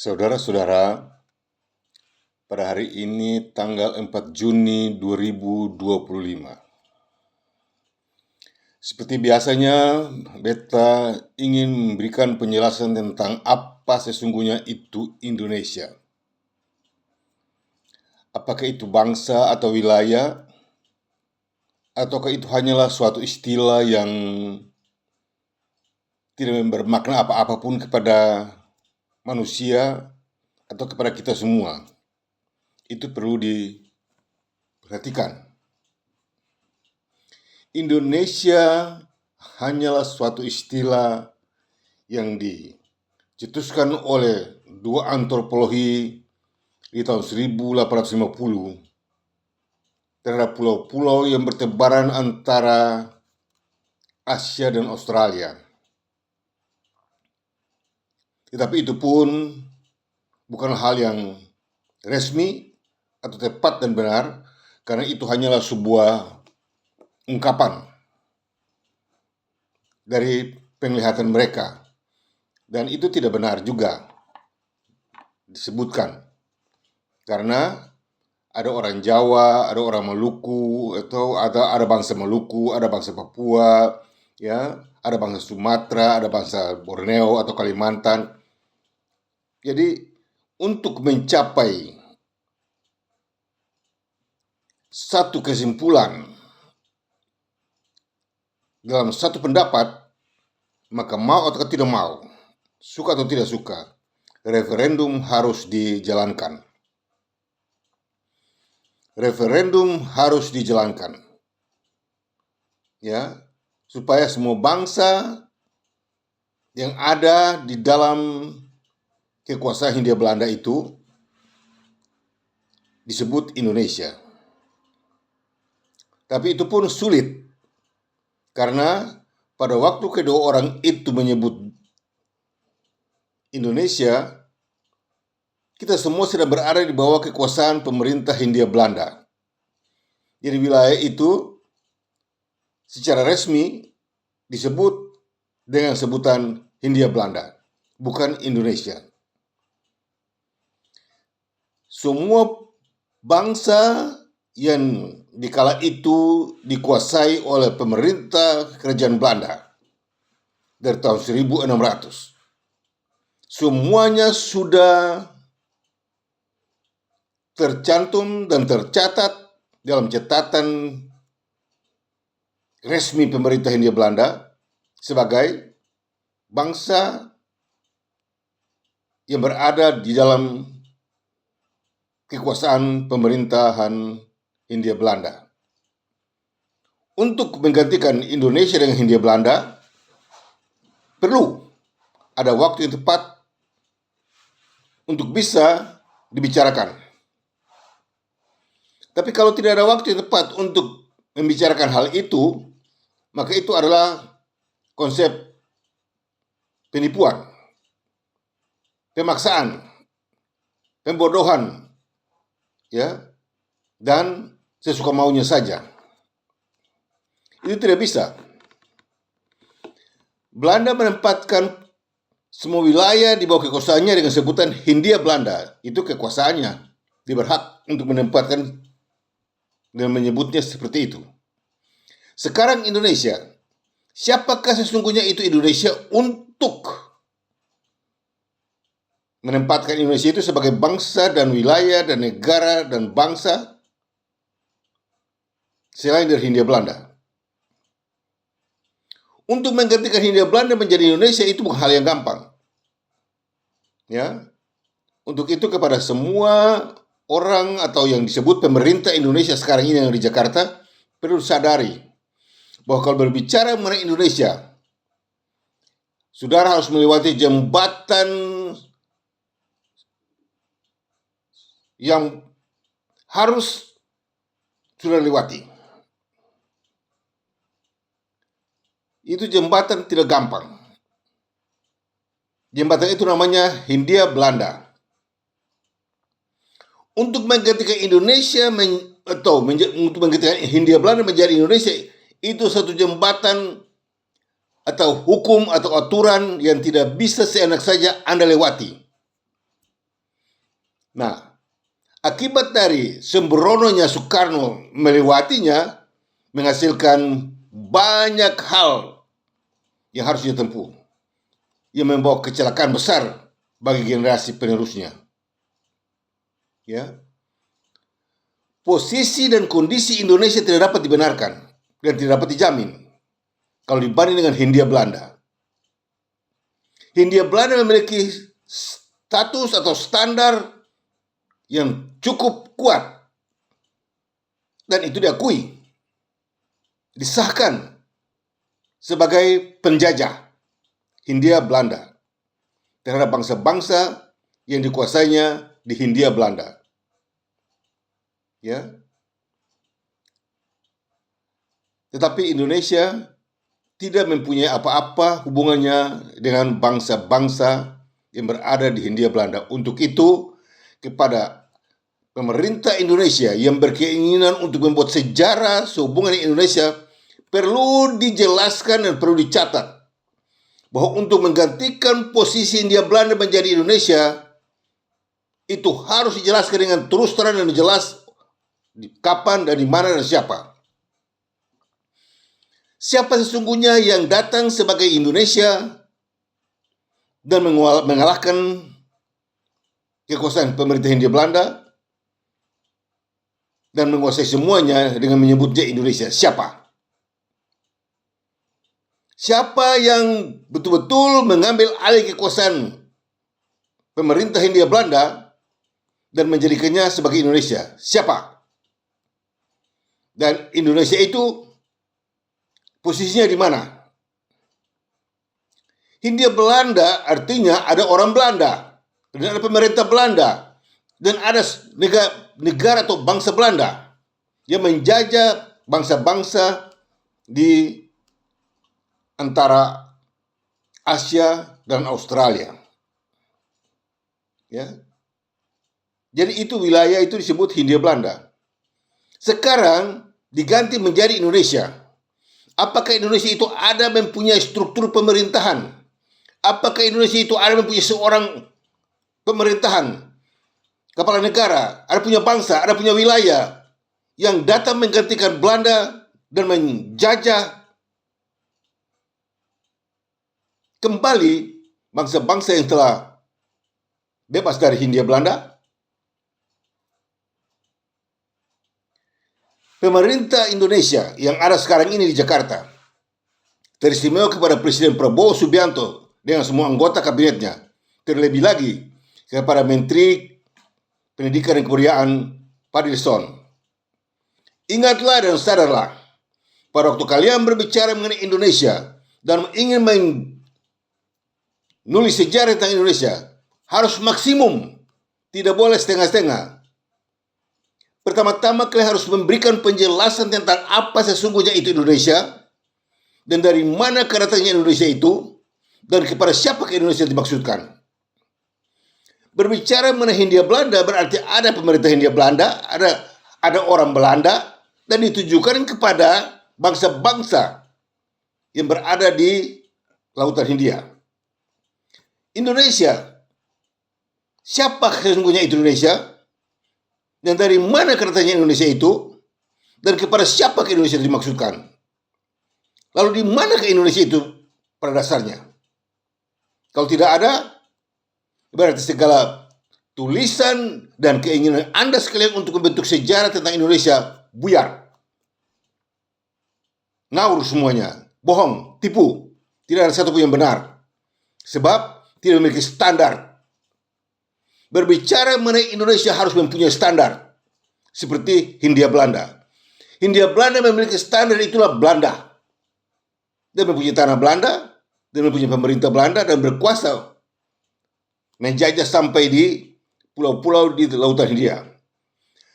Saudara-saudara, pada hari ini tanggal 4 Juni 2025. Seperti biasanya, beta ingin memberikan penjelasan tentang apa sesungguhnya itu Indonesia. Apakah itu bangsa atau wilayah, ataukah itu hanyalah suatu istilah yang tidak bermakna apa-apapun kepada manusia atau kepada kita semua. Itu perlu diperhatikan. Indonesia hanyalah suatu istilah yang dicetuskan oleh dua antropologi di tahun 1850 terhadap pulau-pulau yang bertebaran antara Asia dan Australia. Tetapi itu pun bukan hal yang resmi atau tepat dan benar, karena itu hanyalah sebuah ungkapan dari penglihatan mereka, dan itu tidak benar juga disebutkan, karena ada orang Jawa, ada orang Maluku, atau ada bangsa Maluku, ada bangsa Papua, ya, ada bangsa Sumatera, ada bangsa Borneo atau Kalimantan. Jadi untuk mencapai satu kesimpulan dalam satu pendapat, maka mau atau tidak mau, suka atau tidak suka, referendum harus dijalankan. Referendum harus dijalankan, ya, supaya semua bangsa yang ada di dalam kekuasaan Hindia Belanda itu disebut Indonesia. Tapi itu pun sulit, karena pada waktu kedua orang itu menyebut Indonesia, kita semua sedang berada di bawah kekuasaan pemerintah Hindia Belanda. Jadi wilayah itu secara resmi disebut dengan sebutan Hindia Belanda, bukan Indonesia. Semua bangsa yang dikala itu dikuasai oleh pemerintah kerajaan Belanda dari tahun 1600, semuanya sudah tercantum dan tercatat dalam catatan resmi pemerintah Hindia Belanda sebagai bangsa yang berada di dalam kekuasaan pemerintahan Hindia Belanda. Untuk menggantikan Indonesia dengan Hindia Belanda, perlu ada waktu yang tepat untuk bisa dibicarakan. Tapi kalau tidak ada waktu yang tepat untuk membicarakan hal itu, maka itu adalah konsep penipuan, pemaksaan, pembodohan, ya, dan sesuka maunya saja. Itu tidak bisa. Belanda menempatkan semua wilayah di bawah kekuasaannya dengan sebutan Hindia Belanda. Itu kekuasaannya. Dia berhak untuk menempatkan dan menyebutnya seperti itu. Sekarang Indonesia, siapakah sesungguhnya itu Indonesia untuk menempatkan Indonesia itu sebagai bangsa dan wilayah dan negara dan bangsa selain dari Hindia Belanda? Untuk menggantikan Hindia Belanda menjadi Indonesia itu bukan hal yang gampang. Ya. Untuk itu kepada semua orang atau yang disebut pemerintah Indonesia sekarang ini yang di Jakarta, perlu sadari bahwa kalau berbicara mengenai Indonesia, saudara harus melewati jembatan yang harus sudah lewati. Itu jembatan tidak gampang. Jembatan itu namanya Hindia Belanda. Untuk menggantikan Indonesia untuk menggantikan Hindia Belanda menjadi Indonesia, itu satu jembatan atau hukum atau aturan yang tidak bisa seenak saja Anda lewati. Nah, akibat dari sembrononya Soekarno melewatinya menghasilkan banyak hal yang harus ditempuh, yang membawa kecelakaan besar bagi generasi penerusnya. Ya, posisi dan kondisi Indonesia tidak dapat dibenarkan dan tidak dapat dijamin kalau dibanding dengan Hindia Belanda. Hindia Belanda memiliki status atau standar yang cukup kuat dan itu diakui, disahkan sebagai penjajah Hindia Belanda terhadap bangsa-bangsa yang dikuasainya di Hindia Belanda. Ya. Tetapi Indonesia tidak mempunyai apa-apa hubungannya dengan bangsa-bangsa yang berada di Hindia Belanda. Untuk itu, kepada pemerintah Indonesia yang berkeinginan untuk membuat sejarah sehubungan Indonesia, perlu dijelaskan dan perlu dicatat bahwa untuk menggantikan posisi Hindia Belanda menjadi Indonesia, itu harus dijelaskan dengan terus terang dan jelas kapan dan di mana dan siapa. Siapa sesungguhnya yang datang sebagai Indonesia dan mengalahkan kekuasaan pemerintah Hindia Belanda dan menguasai semuanya dengan menyebutnya Indonesia. Siapa? Siapa yang betul-betul mengambil alih kekuasaan pemerintah Hindia Belanda dan menjadikannya sebagai Indonesia? Siapa? Dan Indonesia itu posisinya di mana? Hindia Belanda artinya ada orang Belanda, dan ada pemerintah Belanda, dan ada negara atau bangsa Belanda yang menjajah bangsa-bangsa di antara Asia dan Australia. Ya. Jadi itu wilayah itu disebut Hindia Belanda. Sekarang diganti menjadi Indonesia. Apakah Indonesia itu ada mempunyai struktur pemerintahan? Apakah Indonesia itu ada mempunyai seorang pemerintahan, kepala negara, ada punya bangsa, ada punya wilayah yang datang menggantikan Belanda dan menjajah kembali bangsa-bangsa yang telah bebas dari Hindia Belanda? Pemerintah Indonesia yang ada sekarang ini di Jakarta teristimewa kepada Presiden Prabowo Subianto dengan semua anggota kabinetnya, terlebih lagi kepada Menteri Pendidikan dan Kebudayaan Fadlizon. Ingatlah dan sadarlah, pada waktu kalian berbicara mengenai Indonesia dan ingin menulis sejarah tentang Indonesia, harus maksimum, tidak boleh setengah-setengah. Pertama-tama kalian harus memberikan penjelasan tentang apa sesungguhnya itu Indonesia, dan dari mana kedatangannya Indonesia itu, dan kepada siapa Indonesia dimaksudkan. Berbicara mengenai Hindia Belanda berarti ada pemerintah Hindia Belanda, ada orang Belanda, dan ditujukan kepada bangsa-bangsa yang berada di Lautan Hindia. Indonesia, siapa sesungguhnya itu Indonesia? Dan dari mana kedatangannya Indonesia itu, dan kepada siapa Indonesia dimaksudkan? Lalu di mana Indonesia itu pada dasarnya? Kalau tidak ada, berarti segala tulisan dan keinginan Anda sekalian untuk membentuk sejarah tentang Indonesia buyar, ngawur semuanya, bohong, tipu. Tidak ada satu pun yang benar, sebab tidak memiliki standar. Berbicara mengenai Indonesia harus mempunyai standar, seperti Hindia Belanda. Hindia Belanda memiliki standar, itulah Belanda. Dia mempunyai tanah Belanda, dia mempunyai pemerintah Belanda, dan berkuasa menjajah sampai di pulau-pulau di Lautan Hindia.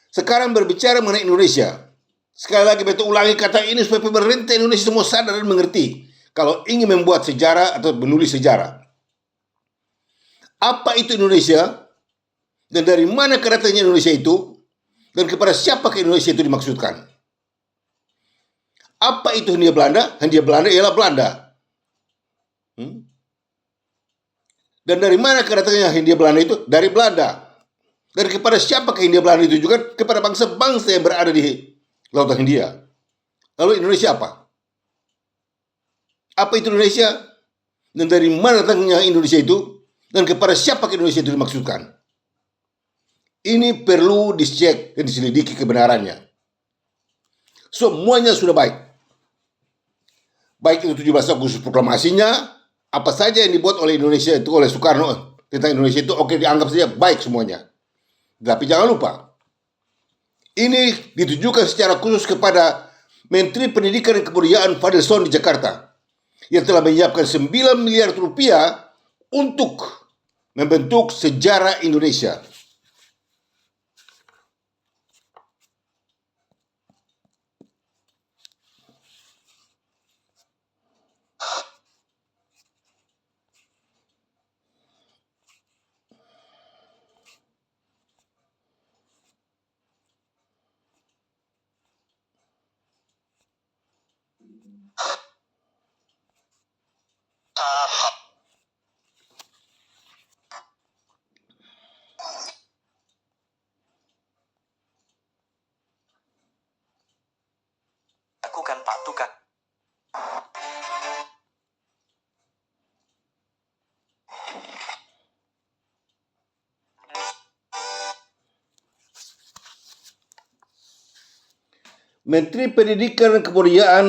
Sekarang berbicara mengenai Indonesia, sekali lagi betul ulangi kata ini supaya pemerintah Indonesia semua sadar dan mengerti kalau ingin membuat sejarah atau menulis sejarah. Apa itu Indonesia? Dan dari mana kedatangannya Indonesia itu? Dan kepada siapa Indonesia itu dimaksudkan? Apa itu Hindia Belanda? Hindia Belanda ialah Belanda. Dan dari mana kedatangannya Hindia Belanda itu? Dari Belanda. Dan kepada siapa Hindia Belanda ditujukan? Kepada bangsa-bangsa yang berada di Lautan Hindia. Lalu Indonesia apa? Apa itu Indonesia? Dan dari mana datangnya Indonesia itu? Dan kepada siapa Indonesia itu dimaksudkan? Ini perlu dicek dan diselidiki kebenarannya. Semuanya sudah baik. Baik itu 17 Agustus proklamasinya, apa saja yang dibuat oleh Indonesia itu, oleh Soekarno tentang Indonesia itu, oke, dianggap saja baik semuanya. Tapi jangan lupa, ini ditujukan secara khusus kepada Menteri Pendidikan dan Kebudayaan Fadlizon di Jakarta, yang telah menyiapkan 9 miliar rupiah untuk membentuk sejarah Indonesia. Lakukan patukan. Menteri Pendidikan dan Kebudayaan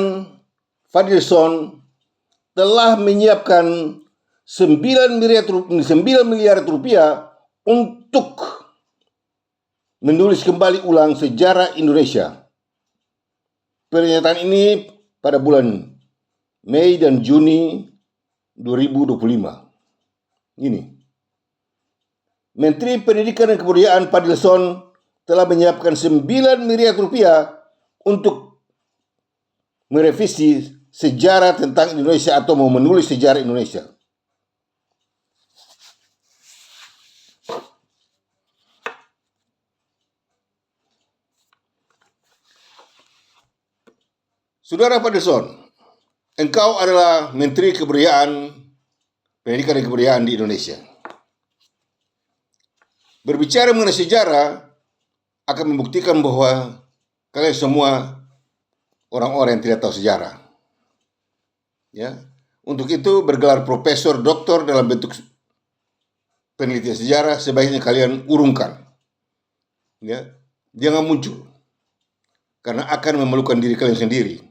Fadlizon telah menyiapkan 9 miliar rupiah untuk menulis kembali ulang sejarah Indonesia. Pernyataan ini pada bulan Mei dan Juni 2025. Ini. Menteri Pendidikan dan Kebudayaan Fadlizon telah menyiapkan 9 miliar rupiah untuk merevisi sejarah tentang Indonesia atau mau menulis sejarah Indonesia. Saudara Fadlizon, engkau adalah Menteri Pendidikan dan Kebudayaan di Indonesia. Berbicara mengenai sejarah akan membuktikan bahwa kalian semua orang-orang yang tidak tahu sejarah. Ya, untuk itu bergelar profesor, doktor dalam bentuk penelitian sejarah sebaiknya kalian urungkan. Ya, jangan muncul karena akan memerlukan diri kalian sendiri.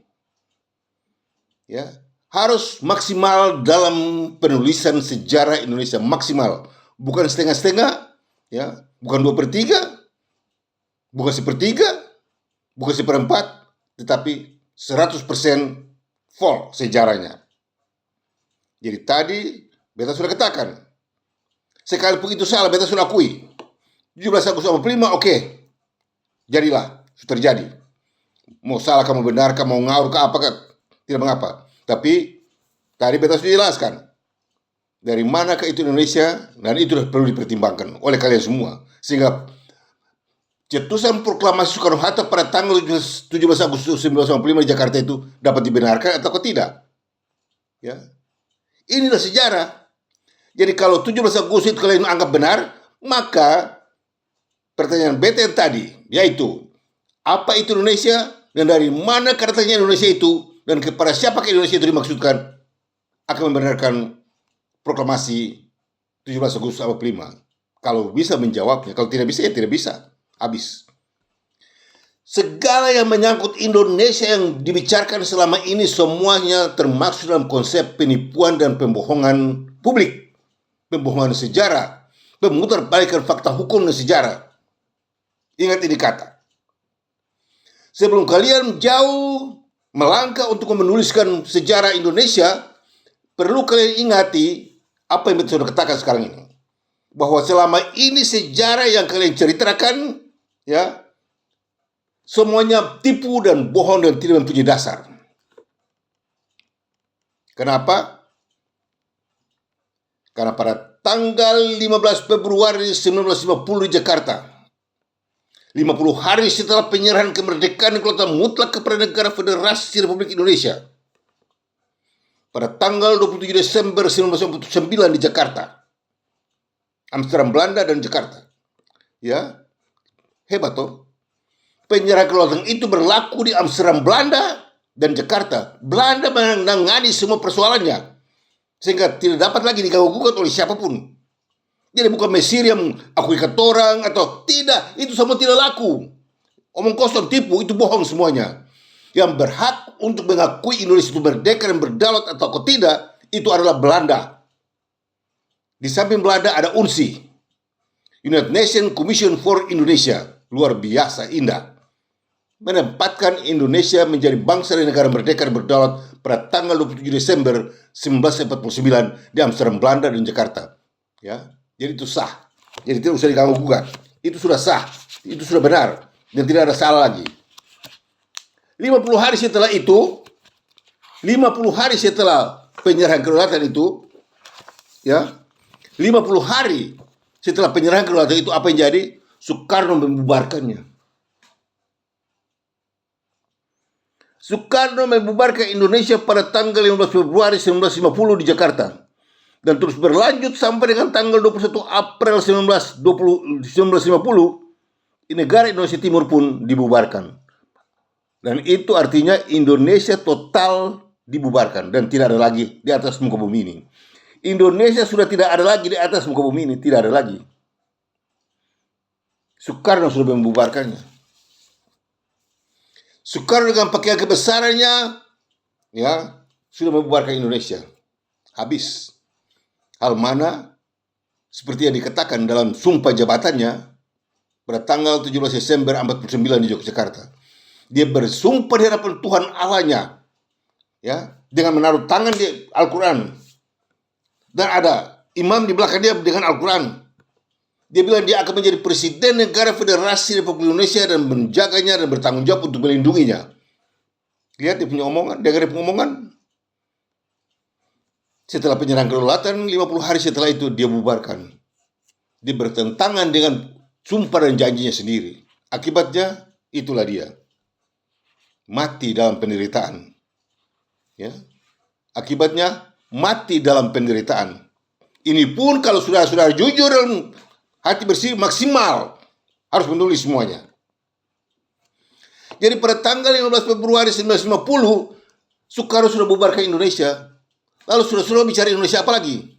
Ya, harus maksimal dalam penulisan sejarah Indonesia, maksimal, bukan setengah-setengah, ya, bukan 2/3, bukan 1/3, bukan 1/4, tetapi 100% full sejarahnya. Jadi tadi beta sudah katakan, sekalipun itu salah, beta sudah akui. 17 Agustus 45, oke, jadilah, sudah terjadi. Mau salah, kamu benar, kamu mau ngawur, ke apa, tidak mengapa. Tapi tadi beta sudah jelaskan dari mana ke itu Indonesia, dan itu sudah perlu dipertimbangkan oleh kalian semua, sehingga cetusan proklamasi Soekarno-Hatta pada tanggal 17 Agustus 1945 di Jakarta itu dapat dibenarkan atau tidak. Ya. Inilah sejarah. Jadi kalau 17 Agustus itu kalian anggap benar, maka pertanyaan beta yang tadi, yaitu apa itu Indonesia dan dari mana katanya Indonesia itu dan kepada siapa Indonesia itu dimaksudkan, akan membenarkan proklamasi 17 Agustus 45. Kalau bisa menjawabnya, kalau tidak bisa ya tidak bisa. Habis. Segala yang menyangkut Indonesia yang dibicarakan selama ini semuanya termasuk dalam konsep penipuan dan pembohongan publik, pembohongan sejarah, pemutarbalikan fakta hukum dan sejarah. Ingat ini kata. Sebelum kalian jauh melangkah untuk menuliskan sejarah Indonesia, perlu kalian ingati apa yang sudah katakan sekarang ini. Bahwa selama ini sejarah yang kalian ceritakan, ya, semuanya tipu dan bohong dan tidak mempunyai dasar. Kenapa? Karena pada tanggal 15 Februari 1950 di Jakarta, 50 hari setelah penyerahan kemerdekaan dan kekuasaan mutlak kepada negara Federasi Republik Indonesia, pada tanggal 27 Desember 1949 di Jakarta, Amsterdam, Belanda, dan Jakarta, Ya, hebat toh. Penyerahan kedaulatan itu berlaku di Amsterdam, Belanda dan Jakarta. Belanda menangani semua persoalannya sehingga tidak dapat lagi diganggu-gugat oleh siapapun. Jadi bukan Mesir yang aku ikat orang atau tidak, itu semua tidak laku. Omong kosong, tipu, itu bohong semuanya. Yang berhak untuk mengakui Indonesia itu merdeka dan berdaulat atau tidak, itu adalah Belanda. Di samping Belanda ada UNSI, United Nations Commission for Indonesia. Luar biasa indah. Menempatkan Indonesia menjadi bangsa dan negara merdeka dan berdaulat pada tanggal 27 Desember 1949 di Amsterdam, Belanda dan Jakarta. Ya, jadi itu sah. Jadi tidak usah diganggu gugat. Itu sudah sah, itu sudah benar dan tidak ada salah lagi. 50 hari setelah itu, 50 hari setelah penyerahan kedaulatan itu, ya, 50 hari setelah penyerahan kedaulatan itu apa yang jadi? Soekarno membubarkannya. Soekarno membubarkan Indonesia pada tanggal 15 Februari 1950 di Jakarta dan terus berlanjut sampai dengan tanggal 21 April 1950 di negara Indonesia Timur pun dibubarkan. Dan itu artinya Indonesia total dibubarkan dan tidak ada lagi di atas muka bumi ini. Indonesia sudah tidak ada lagi di atas muka bumi ini, tidak ada lagi. Soekarno sudah membubarkannya. Soekarno dengan pakaian kebesarannya, ya, sudah membubarkan Indonesia. Habis. Hal mana seperti yang dikatakan dalam sumpah jabatannya pada tanggal 17 Desember 49 di Yogyakarta. Dia bersumpah di hadapan Tuhan Allahnya, ya, dengan menaruh tangan di Al-Quran. Dan ada imam di belakang dia dengan Al-Quran. Dia bilang dia akan menjadi presiden negara Federasi Republik Indonesia dan menjaganya dan bertanggung jawab untuk melindunginya. Lihat dia punya omongan, dia ada pengomongan. Setelah penyerahan kedaulatan, 50 hari setelah itu dia bubarkan. Dia bertentangan dengan sumpah dan janjinya sendiri. Akibatnya itulah dia. Mati dalam penderitaan. Ya. Akibatnya mati dalam penderitaan. Ini pun kalau sudah jujur dan hati bersih maksimal harus menulis semuanya. Jadi pada tanggal 15 Februari 1950 Soekarno sudah bubarkan Indonesia. Lalu sudah bicara Indonesia apa lagi?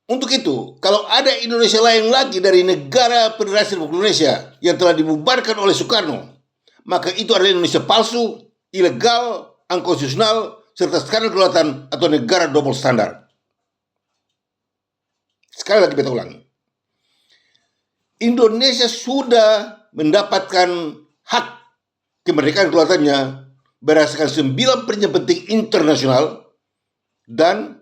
Untuk itu, kalau ada Indonesia lain lagi dari negara Federasi Republik Indonesia yang telah dibubarkan oleh Soekarno, maka itu adalah Indonesia palsu, ilegal, unkonstitusional, serta skandal kedaulatan atau negara double standar. Sekali lagi beta ulangi. Indonesia sudah mendapatkan hak kemerdekaan kedaulatannya berdasarkan 9 perjanjian penting internasional dan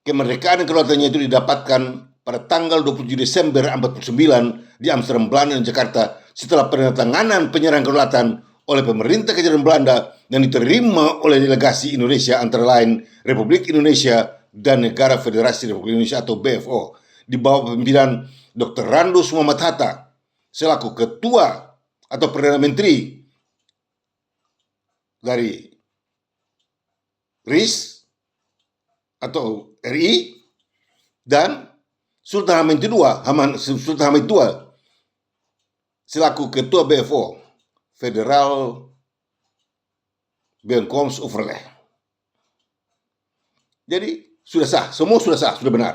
kemerdekaan dan kedaulatannya itu didapatkan pada tanggal 27 Desember 1949 di Amsterdam, Belanda dan Jakarta setelah penandatanganan penyerahan kedaulatan oleh pemerintah Kejaran Belanda dan diterima oleh delegasi Indonesia antara lain Republik Indonesia dan Negara Federasi Republik Indonesia atau BFO di bawah pimpinan Dr. Randus Muhammad Hatta selaku ketua atau Perdana Menteri dari RIS atau RI dan Sultan Hamid II selaku ketua BFO Federal Bijeenkomstoverleg. Jadi sudah sah, semua sudah sah, sudah benar.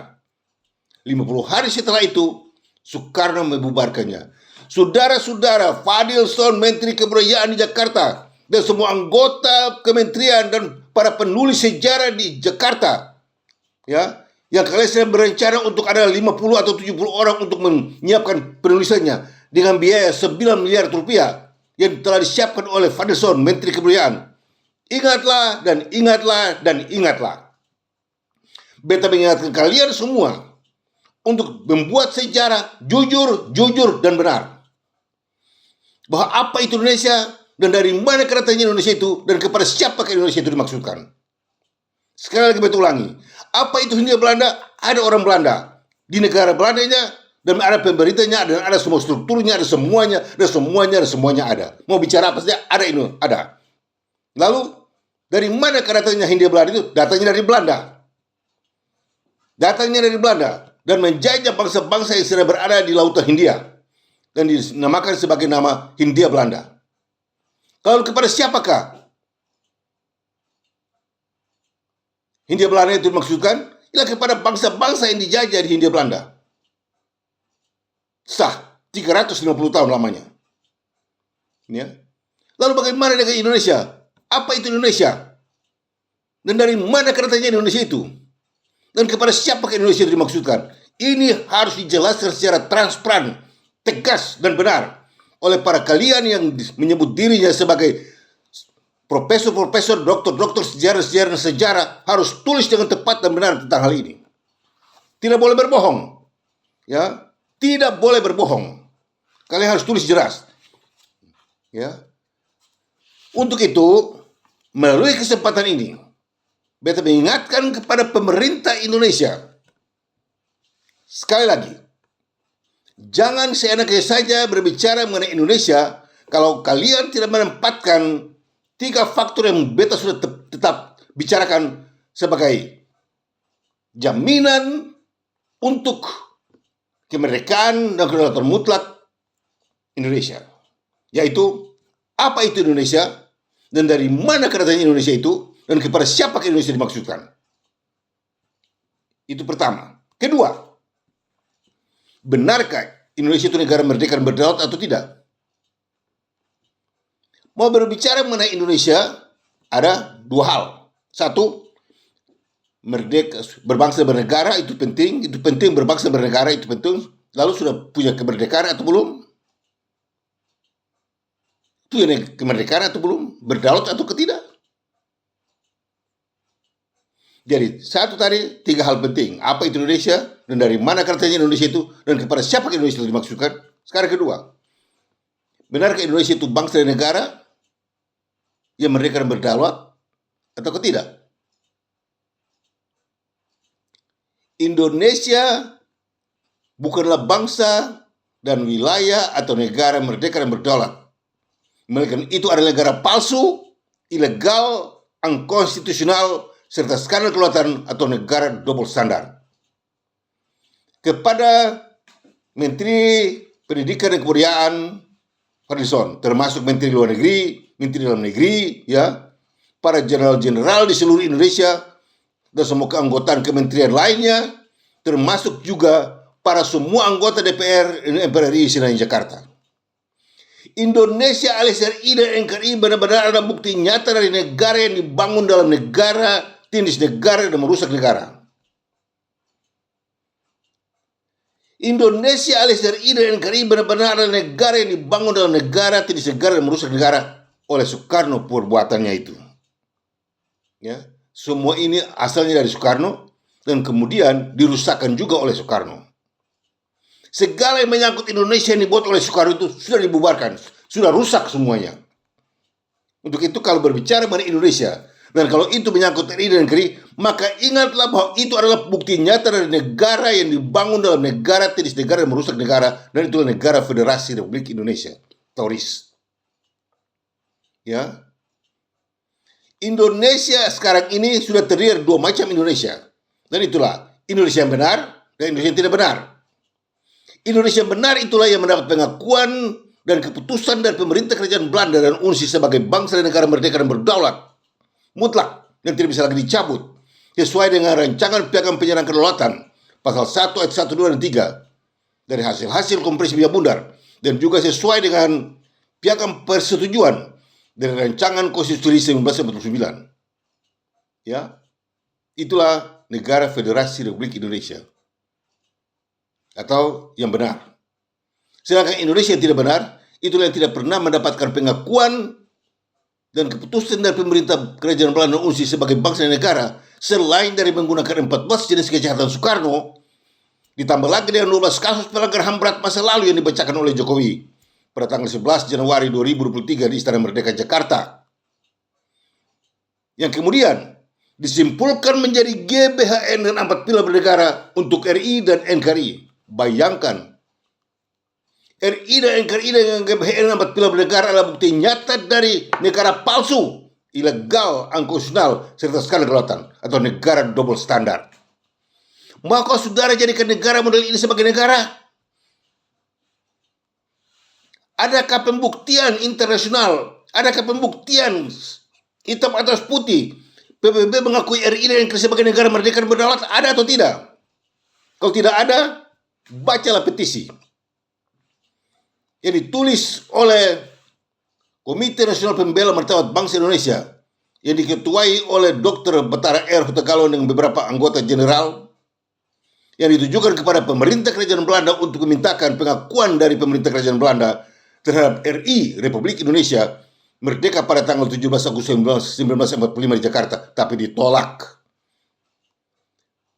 50 hari setelah itu Soekarno membubarkannya. Saudara-saudara, Fadlizon Menteri Kebudayaan di Jakarta dan semua anggota kementerian dan para penulis sejarah di Jakarta, ya, yang kalian sedang berencana untuk ada 50 atau 70 orang untuk menyiapkan penulisannya dengan biaya 9 miliar rupiah yang telah disiapkan oleh Fadlizon Menteri Kebudayaan. Ingatlah dan ingatlah dan ingatlah. Beta mengingatkan kalian semua untuk membuat sejarah jujur dan benar. Bahwa apa itu Indonesia dan dari mana kedatangannya Indonesia itu dan kepada siapa Indonesia itu dimaksudkan. Sekali lagi beta ulangi. Apa itu Hindia Belanda? Ada orang Belanda. Di negara Belandanya dan ada pemerintahnya dan ada semua strukturnya, ada semuanya ada. Mau bicara apa saja ada ini, ada. Lalu dari mana kedatangannya Hindia Belanda itu? Datangnya dari Belanda. dan menjajah bangsa-bangsa yang sedang berada di Lautan Hindia dan dinamakan sebagai nama Hindia Belanda. Kalau kepada siapakah Hindia Belanda itu dimaksudkan? Ialah kepada bangsa-bangsa yang dijajah di Hindia Belanda. Sah, 350 tahun lamanya. Ya. Lalu bagaimana dengan Indonesia? Apa itu Indonesia? Dan dari mana kedatangannya Indonesia itu? Dan kepada siapa Indonesia itu dimaksudkan? Ini harus dijelaskan secara transparan, tegas dan benar oleh para kalian yang menyebut dirinya sebagai profesor-profesor, doktor-doktor sejarah-sejarah dan sejarah. Harus tulis dengan tepat dan benar tentang hal ini. Tidak boleh berbohong. Ya, tidak boleh berbohong. Kalian harus tulis jelas. Ya. Untuk itu, melalui kesempatan ini, beta mengingatkan kepada pemerintah Indonesia, sekali lagi, jangan seenaknya saja berbicara mengenai Indonesia kalau kalian tidak menempatkan 3 faktor yang beta sudah tetap bicarakan sebagai jaminan untuk kemerdekaan dan kedaulatan mutlak Indonesia. Yaitu, apa itu Indonesia dan dari mana kedatangan Indonesia itu dan kepada siapa Indonesia dimaksudkan. Itu pertama. Kedua, benarkah Indonesia itu negara merdeka dan berdaulat atau tidak? Mau berbicara mengenai Indonesia, ada 2 hal. Satu, merdeka, berbangsa bernegara itu penting, berbangsa bernegara itu penting. Lalu sudah punya kemerdekaan atau belum? Punya kemerdekaan atau belum? Berdaulat atau tidak? Jadi, satu tadi 3 hal penting. Apa itu Indonesia dan dari mana katanya Indonesia itu dan kepada siapa Indonesia itu dimaksudkan? Sekarang kedua, benarkah Indonesia itu bangsa dan negara yang merdeka dan berdaulat atau tidak? Indonesia bukanlah bangsa dan wilayah atau negara merdeka dan berdaulat. Melainkan itu adalah negara palsu, ilegal, unkonstitusional, serta skandal kelautan atau negara double standar. Kepada Menteri Pendidikan dan Kebudayaan Fadlizon, termasuk Menteri Luar Negeri, Menteri Dalam Negeri, ya, para jenderal-jenderal di seluruh Indonesia dan semua keanggotaan kementerian lainnya, termasuk juga para semua anggota DPR dan MPR RI Senayan Jakarta. Indonesia alias RI dan NKRI benar-benar ada bukti nyata dari negara yang dibangun dalam negara, tindis negara dan merusak negara. Indonesia alias RI dan NKRI benar-benar adalah negara yang dibangun dalam negara, tindis negara dan merusak negara oleh Soekarno perbuatannya itu. Ya, semua ini asalnya dari Soekarno dan kemudian dirusakkan juga oleh Soekarno. Segala yang menyangkut Indonesia yang dibuat oleh Soekarno itu sudah dibubarkan, sudah rusak semuanya. Untuk itu kalau berbicara mengenai Indonesia, dan kalau itu menyangkut RI dan NKRI, maka ingatlah bahwa itu adalah bukti nyata dari negara yang dibangun dalam negara, tindis negara, dan merusak negara, dan itulah negara Federasi Republik Indonesia, Tauris. Ya, Indonesia sekarang ini sudah terdiri dari 2 macam Indonesia, dan itulah Indonesia yang benar dan Indonesia yang tidak benar. Indonesia yang benar itulah yang mendapat pengakuan dan keputusan dari pemerintah kerajaan Belanda dan UNSI sebagai bangsa dan negara merdeka dan berdaulat mutlak dan tidak bisa lagi dicabut sesuai dengan rancangan Piagam Penyerang Kedaulatan pasal 1 ayat 1, 2, dan 3 dari hasil Konferensi Bia Bundar dan juga sesuai dengan Piagam Persetujuan dari rancangan Konstitusi 1949. Ya, itulah negara Federasi Republik Indonesia atau yang benar. Sedangkan Indonesia yang tidak benar, itulah yang tidak pernah mendapatkan pengakuan dan keputusan dari pemerintah kerajaan Belanda dan UNSI sebagai bangsa dan negara, selain dari menggunakan 14 jenis kejahatan Soekarno, ditambah lagi dengan 12 kasus pelanggaran HAM berat masa lalu yang dibacakan oleh Jokowi pada tanggal 11 Januari 2023 di Istana Merdeka Jakarta, yang kemudian disimpulkan menjadi GBHN dan 4 pilar bernegara untuk RI dan NKRI. Bayangkan, RI dan NKRI dengan GBHN dan 4 pilar bernegara adalah bukti nyata dari negara palsu, ilegal, unconstitutional, serta skandal kelautan atau negara double standar. Mau kau saudara jadikan negara model ini sebagai negara? Adakah pembuktian internasional? Adakah pembuktian hitam atas putih PBB mengakui RI dan NKRI sebagai negara merdeka dan berdaulat? Ada atau tidak? Kalau tidak ada, bacalah petisi yang ditulis oleh Komite Nasional Pembela Martabat Bangsa Indonesia yang diketuai oleh Dr. Batara R. Hutagalung dengan beberapa anggota general, yang ditujukan kepada pemerintah Kerajaan Belanda untuk memintakan pengakuan dari pemerintah Kerajaan Belanda terhadap RI Republik Indonesia merdeka pada tanggal 17 Agustus 1945 di Jakarta, tapi ditolak.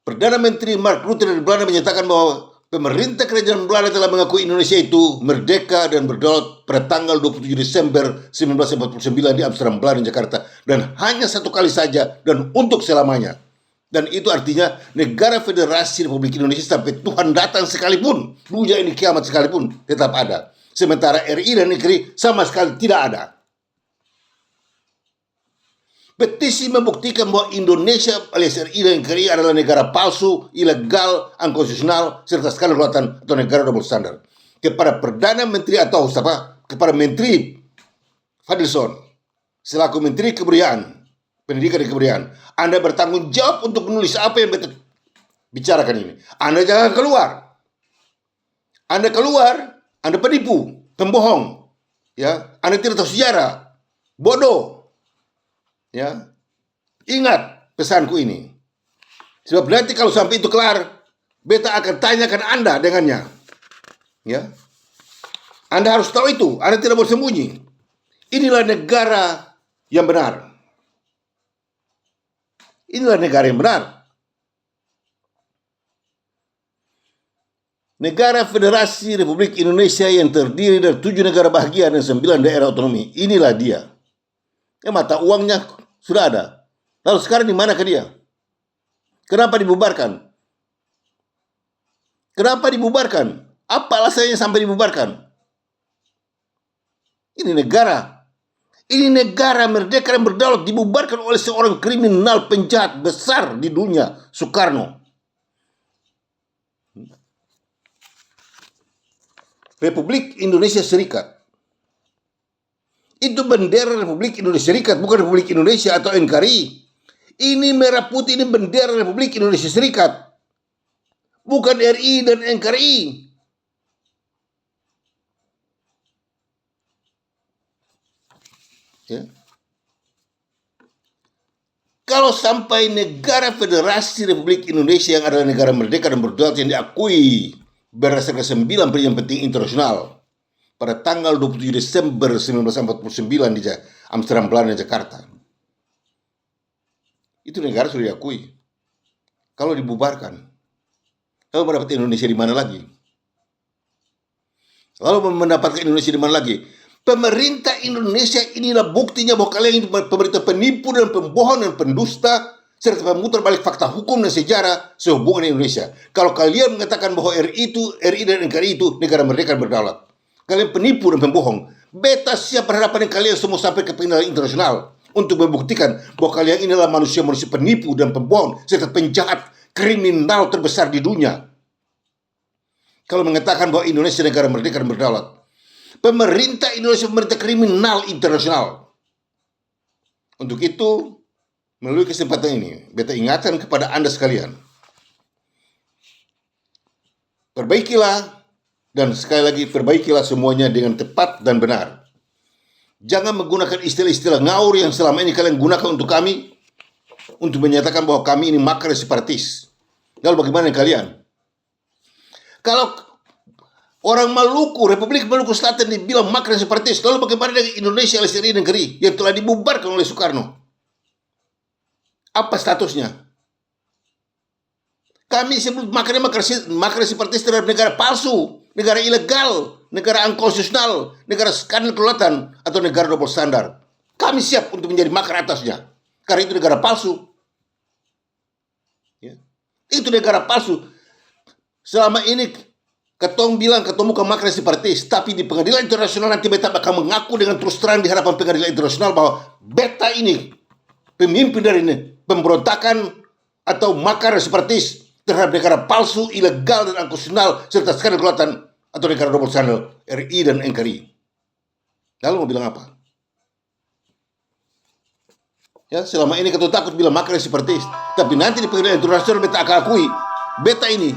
Perdana Menteri Mark Rutte dari Belanda menyatakan bahwa pemerintah Kerajaan Belanda telah mengakui Indonesia itu merdeka dan berdaulat pada tanggal 27 Desember 1949 di Amsterdam, Belanda, Jakarta, dan hanya satu kali saja dan untuk selamanya. Dan itu artinya negara federasi Republik Indonesia sampai Tuhan datang sekalipun, dunia ini kiamat sekalipun, tetap ada. Sementara RI dan NKRI sama sekali tidak ada. Petisi membuktikan bahwa Indonesia alias RI dan NKRI adalah negara palsu, ilegal, unkonstitusional, serta skandal kelautan atau negara double standard. Kepada Perdana Menteri atau kepada Menteri Fadlizon selaku Menteri Kebudayaan, Pendidikan dan Kebudayaan, Anda bertanggung jawab untuk menulis apa yang betul bicarakan ini. Anda jangan keluar. Anda keluar, Anda penipu, pembohong, ya. Anda tidak tahu sejarah, bodoh, ya. Ingat pesanku ini, sebab nanti kalau sampai itu kelar, beta akan tanyakan Anda dengannya, ya. Anda harus tahu itu, Anda tidak boleh sembunyi. Inilah negara yang benar. Inilah negara yang benar. Negara Federasi Republik Indonesia yang terdiri dari 7 negara bahagian dan 9 daerah otonomi. Inilah dia. Mata uangnya sudah ada. Lalu sekarang di mana dia? Kenapa dibubarkan? Kenapa dibubarkan? Apa alasannya sampai dibubarkan? Ini negara. Ini negara merdeka dan berdaulat dibubarkan oleh seorang kriminal penjahat besar di dunia, Soekarno. Republik Indonesia Serikat. Itu bendera Republik Indonesia Serikat, bukan Republik Indonesia atau NKRI. Ini merah putih, ini bendera Republik Indonesia Serikat, bukan RI dan NKRI. Ya. Kalau sampai negara Federasi Republik Indonesia yang adalah negara merdeka dan berdaulat yang diakui berdasarkan 9 perjanjian penting internasional pada tanggal 27 Desember 1949 di Amsterdam, Belanda, Jakarta. Itu negara sudah diakui. Kalau dibubarkan, lalu mendapat Indonesia di mana lagi? Lalu mendapatkan Indonesia di mana lagi? Pemerintah Indonesia inilah buktinya bahwa kalian itu pemerintah penipu dan pembohong dan pendusta serta pemutar balik fakta hukum dan sejarah sehubungan Indonesia. Kalau kalian mengatakan bahwa RI dan NKRI itu negara merdeka dan berdaulat, kalian penipu dan pembohong. Beta siap berhadapan dengan kalian semua sampai ke pengadilan internasional untuk membuktikan bahwa kalian inilah manusia-manusia penipu dan pembohong serta penjahat kriminal terbesar di dunia. Kalau mengatakan bahwa Indonesia negara merdeka dan berdaulat, pemerintah Indonesia pemerintah kriminal internasional. Untuk itu, melalui kesempatan ini, beta ingatkan kepada Anda sekalian, perbaikilah, dan sekali lagi perbaikilah semuanya dengan tepat dan benar. Jangan menggunakan istilah-istilah ngawur yang selama ini kalian gunakan untuk kami, untuk menyatakan bahwa kami ini makar separatis. Lalu bagaimana kalian? Kalau orang Maluku, Republik Maluku Selatan dibilang makar separatis, lalu bagaimana dengan Indonesia alias RI negeri yang telah dibubarkan oleh Soekarno? Apa statusnya? Kami sebut makar separatis terhadap negara palsu, negara ilegal, negara unkonstitusional, negara skandal kelautan, atau negara double standar. Kami siap untuk menjadi makar atasnya, karena itu negara palsu. Ya. Itu negara palsu. Selama ini ketong bilang ketemu ke makar separatis, tapi di pengadilan internasional nanti beta akan mengaku dengan terus terang di hadapan pengadilan internasional bahwa beta ini pemimpin dari ini pemberontakan atau makar separatis terhadap negara palsu, ilegal, dan angkusional, serta skandal kelautan atau negara double standard, RI dan NKRI. Lalu mau bilang apa? Ya, selama ini kita takut bilang makar seperti itu. Tapi nanti di pengadilan internasional beta akan akui, beta ini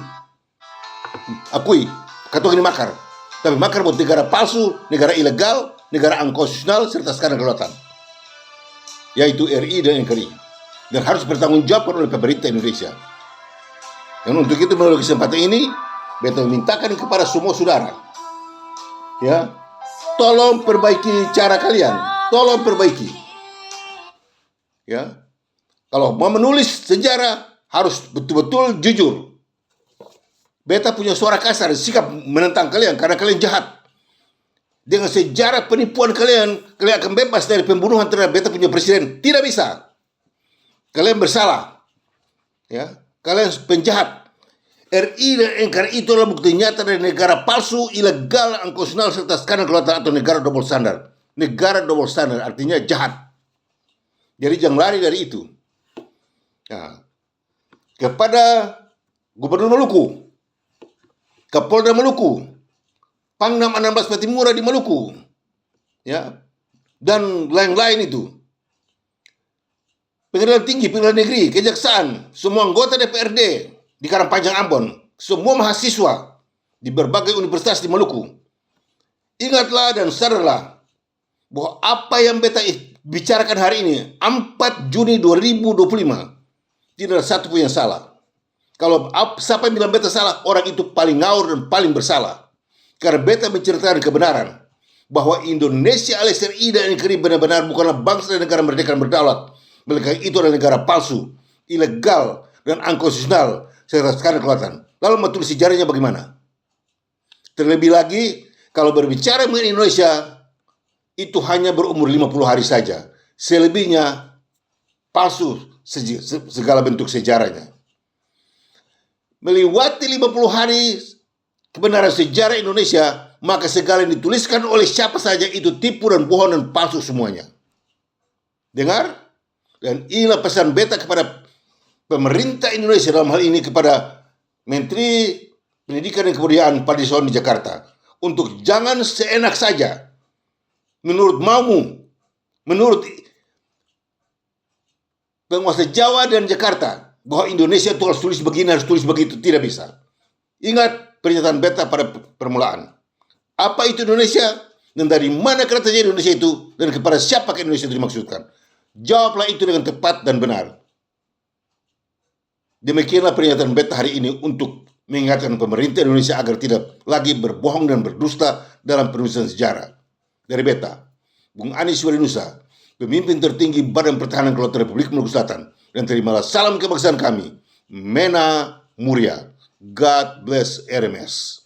akui, kata ini makar. Tapi makar buat negara palsu, negara ilegal, negara angkusional, serta skandal kelautan, yaitu RI dan NKRI, dan harus bertanggung jawab oleh pemerintah Indonesia. Dan untuk itu melalui kesempatan ini, beta memintakan kepada semua saudara, ya, tolong perbaiki cara kalian, tolong perbaiki. Ya, kalau mau menulis sejarah harus betul-betul jujur. Beta punya suara kasar, sikap menentang kalian karena kalian jahat. Dengan sejarah penipuan kalian akan bebas dari pembunuhan terhadap beta punya presiden. Tidak bisa. Kalian bersalah. Ya, kalian penjahat. RI dan NKRI itu adalah bukti nyata dari negara palsu, ilegal, angkusional, serta skandal kelautan atau negara double standard. Negara double standard artinya jahat. Jadi jangan lari dari itu. Nah, kepada Gubernur Maluku, Kapolda Maluku, Pangdam 16 Patimura di Maluku, ya, dan lain-lain itu, Pengadilan Tinggi, Pengadilan Negeri, Kejaksaan, semua anggota DPRD di Karangpanjang Ambon, semua mahasiswa di berbagai universitas di Maluku, ingatlah dan sadarlah bahwa apa yang beta bicarakan hari ini 4 Juni 2025 tidak ada satu pun yang salah. Kalau siapa yang bilang beta salah, orang itu paling ngawur dan paling bersalah. Karena beta menceritakan kebenaran bahwa Indonesia alias RI dan NKRI benar-benar bukanlah bangsa dan negara merdeka dan berdaulat, melainkan itu adalah negara palsu, ilegal, dan angkusional serta skandal kelautan. Lalu mau tulis sejarahnya bagaimana? Terlebih lagi kalau berbicara mengenai Indonesia, itu hanya berumur 50 hari saja. Selebihnya palsu segala bentuk sejarahnya. Melewati 50 hari kebenaran sejarah Indonesia, maka segala yang dituliskan oleh siapa saja itu tipu dan bohong dan palsu semuanya. Dengar? Dan inilah pesan beta kepada pemerintah Indonesia, dalam hal ini kepada Menteri Pendidikan dan Kebudayaan Padison di Jakarta, untuk jangan seenak saja menurut maumu, menurut penguasa Jawa dan Jakarta, bahwa Indonesia itu harus tulis begini, harus tulis begitu. Tidak bisa. Ingat pernyataan beta pada permulaan. Apa itu Indonesia? Dan dari mana katanya Indonesia itu? Dan kepada siapa Indonesia itu dimaksudkan? Jawablah itu dengan tepat dan benar. Demikianlah pernyataan beta hari ini untuk mengingatkan pemerintah Indonesia agar tidak lagi berbohong dan berdusta dalam penulisan sejarah. Dari beta, Bung Anies Walinusa, pemimpin tertinggi Badan Pertahanan Kelautan Republik Maluku Selatan, dan terimalah salam kebangsaan kami, Mena Muria. God bless RMS.